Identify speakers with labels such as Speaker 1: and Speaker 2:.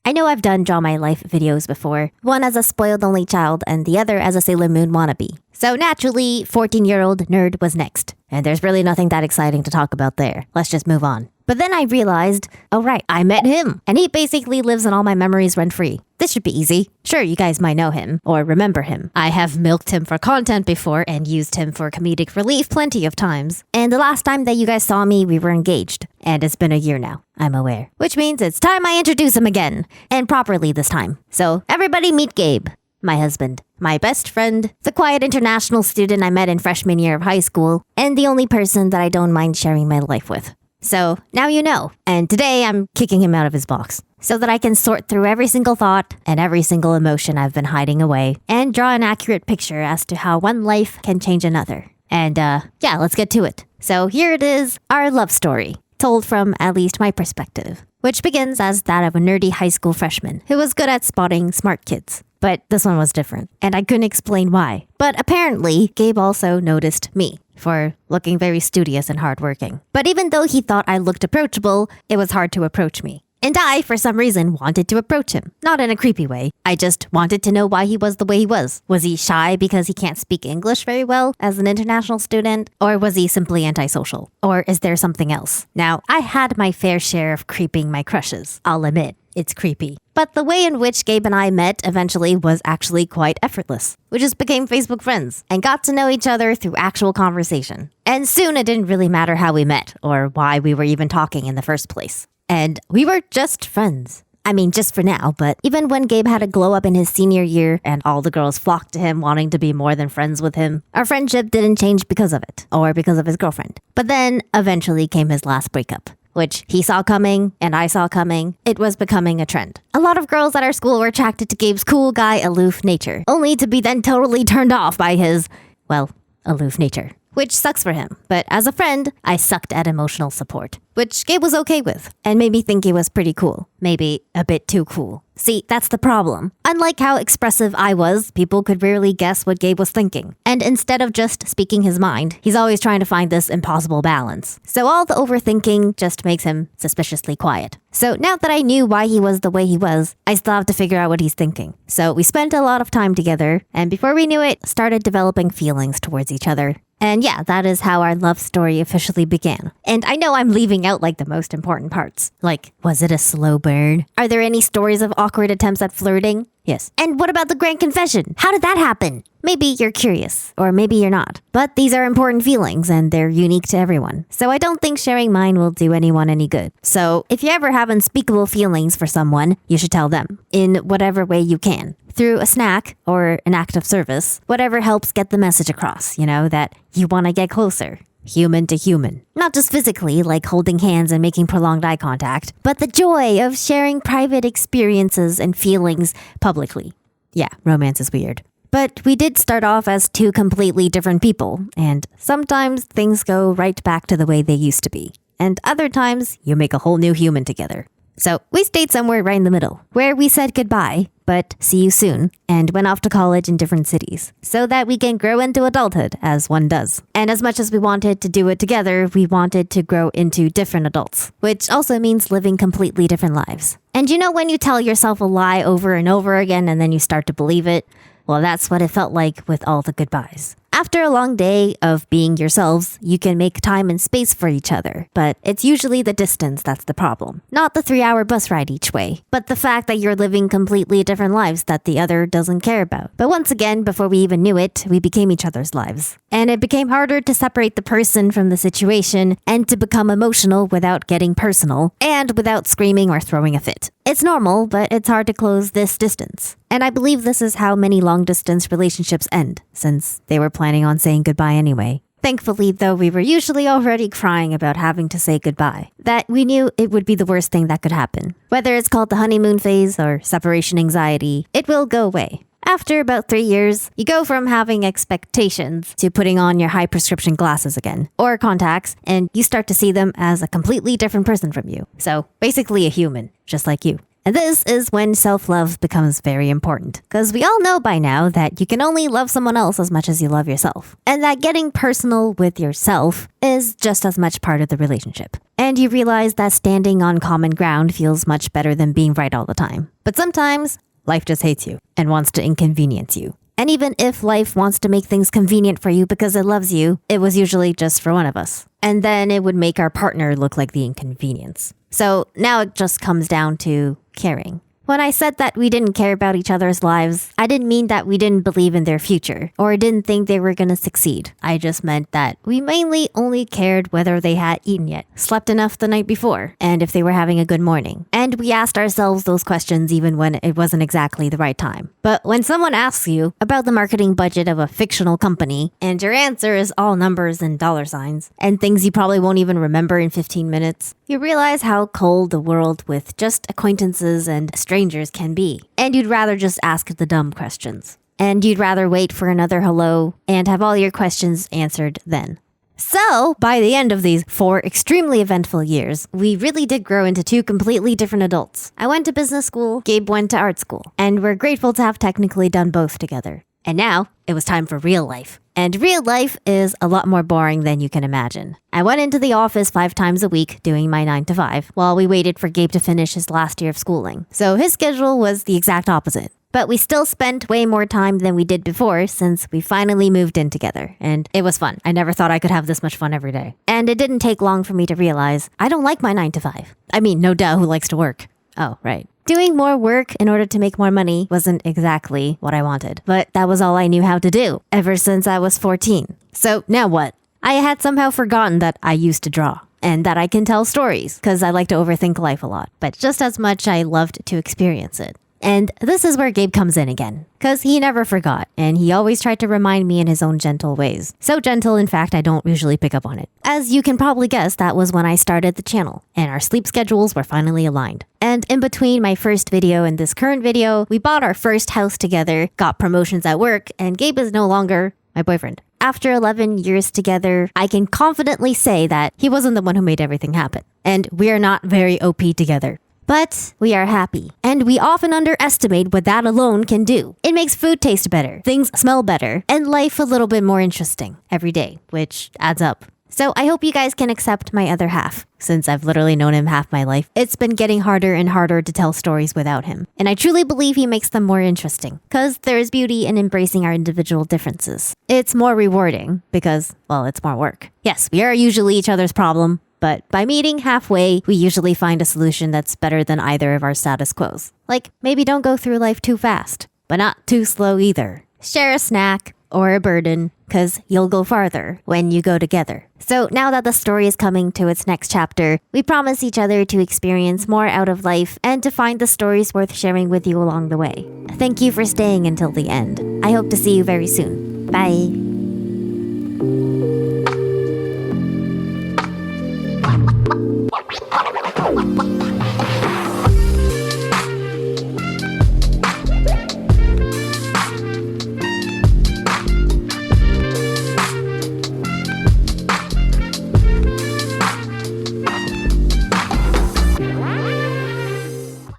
Speaker 1: I know I've done Draw My Life videos before, one as a spoiled only child and the other as a Sailor Moon wannabe. So naturally, 14-year-old nerd was next. And there's really nothing that exciting to talk about there. Let's just move on. But then I realized, oh right, I met him. And he basically lives in all my memories rent-free. This should be easy. Sure, you guys might know him or remember him. I have milked him for content before and used him for comedic relief plenty of times. And the last time that you guys saw me, we were engaged. And it's been a year now, I'm aware. Which means it's time I introduce him again. And properly this time. So everybody meet Gabe, my husband, my best friend, the quiet international student I met in freshman year of high school, and the only person that I don't mind sharing my life with. So now you know. And today I'm kicking him out of his box so that I can sort through every single thought and every single emotion I've been hiding away and draw an accurate picture as to how one life can change another. And yeah, let's get to it. So here it is, our love story, told from at least my perspective, which begins as that of a nerdy high school freshman who was good at spotting smart kids. But this one was different, and I couldn't explain why. But apparently, Gabe also noticed me for looking very studious and hardworking. But even though he thought I looked approachable, it was hard to approach me. And I, for some reason, wanted to approach him. Not in a creepy way. I just wanted to know why he was the way he was. Was he shy because he can't speak English very well as an international student? Or was he simply antisocial? Or is there something else? Now, I had my fair share of creeping my crushes. I'll admit, it's creepy. But the way in which Gabe and I met eventually was actually quite effortless. We just became Facebook friends and got to know each other through actual conversation. And soon it didn't really matter how we met or why we were even talking in the first place. And we were just friends. I mean, just for now, but even when Gabe had a glow up in his senior year and all the girls flocked to him wanting to be more than friends with him, our friendship didn't change because of it or because of his girlfriend. But then eventually came his last breakup, which he saw coming and I saw coming. It was becoming a trend. A lot of girls at our school were attracted to Gabe's cool guy, aloof nature, only to be then totally turned off by his, well, aloof nature. Which sucks for him. But as a friend, I sucked at emotional support, which Gabe was okay with and made me think he was pretty cool. Maybe a bit too cool. See, that's the problem. Unlike how expressive I was, people could rarely guess what Gabe was thinking. And instead of just speaking his mind, he's always trying to find this impossible balance. So all the overthinking just makes him suspiciously quiet. So now that I knew why he was the way he was, I still have to figure out what he's thinking. So we spent a lot of time together, and before we knew it, started developing feelings towards each other. And yeah, that is how our love story officially began. And I know I'm leaving out like the most important parts. Like, was it a slow burn? Are there any stories of awkward attempts at flirting? Yes. And what about the grand confession? How did that happen? Maybe you're curious, or maybe you're not. But these are important feelings, and they're unique to everyone. So I don't think sharing mine will do anyone any good. So if you ever have unspeakable feelings for someone, you should tell them, in whatever way you can. Through a snack or an act of service, whatever helps get the message across, that you want to get closer. Human to human. Not just physically, like holding hands and making prolonged eye contact, but the joy of sharing private experiences and feelings publicly. Yeah, romance is weird. But we did start off as two completely different people, and sometimes things go right back to the way they used to be. And other times, you make a whole new human together. So we stayed somewhere right in the middle, where we said goodbye, but see you soon, and went off to college in different cities, so that we can grow into adulthood, as one does. And as much as we wanted to do it together, we wanted to grow into different adults, which also means living completely different lives. And when you tell yourself a lie over and over again, and then you start to believe it? Well, that's what it felt like with all the goodbyes. After a long day of being yourselves, you can make time and space for each other, but it's usually the distance that's the problem. Not the 3-hour bus ride each way, but the fact that you're living completely different lives that the other doesn't care about. But once again, before we even knew it, we became each other's lives. And it became harder to separate the person from the situation and to become emotional without getting personal and without screaming or throwing a fit. It's normal, but it's hard to close this distance. And I believe this is how many long-distance relationships end, since they were planning on saying goodbye anyway. Thankfully, though, we were usually already crying about having to say goodbye, that we knew it would be the worst thing that could happen. Whether it's called the honeymoon phase or separation anxiety, it will go away. After about 3 years, you go from having expectations to putting on your high prescription glasses again, or contacts, and you start to see them as a completely different person from you. So basically a human, just like you. And this is when self-love becomes very important, because we all know by now that you can only love someone else as much as you love yourself, and that getting personal with yourself is just as much part of the relationship. And you realize that standing on common ground feels much better than being right all the time. But sometimes, life just hates you and wants to inconvenience you. And even if life wants to make things convenient for you because it loves you, it was usually just for one of us. And then it would make our partner look like the inconvenience. So now it just comes down to caring. When I said that we didn't care about each other's lives, I didn't mean that we didn't believe in their future or didn't think they were going to succeed. I just meant that we mainly only cared whether they had eaten yet, slept enough the night before, and if they were having a good morning. And we asked ourselves those questions even when it wasn't exactly the right time. But when someone asks you about the marketing budget of a fictional company, and your answer is all numbers and dollar signs, and things you probably won't even remember in 15 minutes, you realize how cold the world with just acquaintances and strangers can be. And you'd rather just ask the dumb questions. And you'd rather wait for another hello and have all your questions answered then. So, by the end of these 4 extremely eventful years, we really did grow into 2 completely different adults. I went to business school, Gabe went to art school, and we're grateful to have technically done both together. And now, it was time for real life. And real life is a lot more boring than you can imagine. I went into the office 5 times a week doing my 9 to 5 while we waited for Gabe to finish his last year of schooling. So his schedule was the exact opposite. But we still spent way more time than we did before since we finally moved in together. And it was fun. I never thought I could have this much fun every day. And it didn't take long for me to realize I don't like my 9 to 5. I mean, no duh, who likes to work? Oh, right. Doing more work in order to make more money wasn't exactly what I wanted, but that was all I knew how to do ever since I was 14. So now what? I had somehow forgotten that I used to draw and that I can tell stories because I like to overthink life a lot, but just as much I loved to experience it. And this is where Gabe comes in again, because he never forgot, and he always tried to remind me in his own gentle ways. So gentle, in fact, I don't usually pick up on it. As you can probably guess, that was when I started the channel, and our sleep schedules were finally aligned. And in between my first video and this current video, we bought our first house together, got promotions at work, and Gabe is no longer my boyfriend. After 11 years together, I can confidently say that he wasn't the one who made everything happen. And we're not very OP together. But we are happy, and we often underestimate what that alone can do. It makes food taste better, things smell better, and life a little bit more interesting every day, which adds up. So I hope you guys can accept my other half. Since I've literally known him half my life, it's been getting harder and harder to tell stories without him. And I truly believe he makes them more interesting, because there is beauty in embracing our individual differences. It's more rewarding, because, well, it's more work. Yes, we are usually each other's problem, but by meeting halfway, we usually find a solution that's better than either of our status quos. Like, maybe don't go through life too fast, but not too slow either. Share a snack or a burden, because you'll go farther when you go together. So now that the story is coming to its next chapter, we promise each other to experience more out of life and to find the stories worth sharing with you along the way. Thank you for staying until the end. I hope to see you very soon. Bye.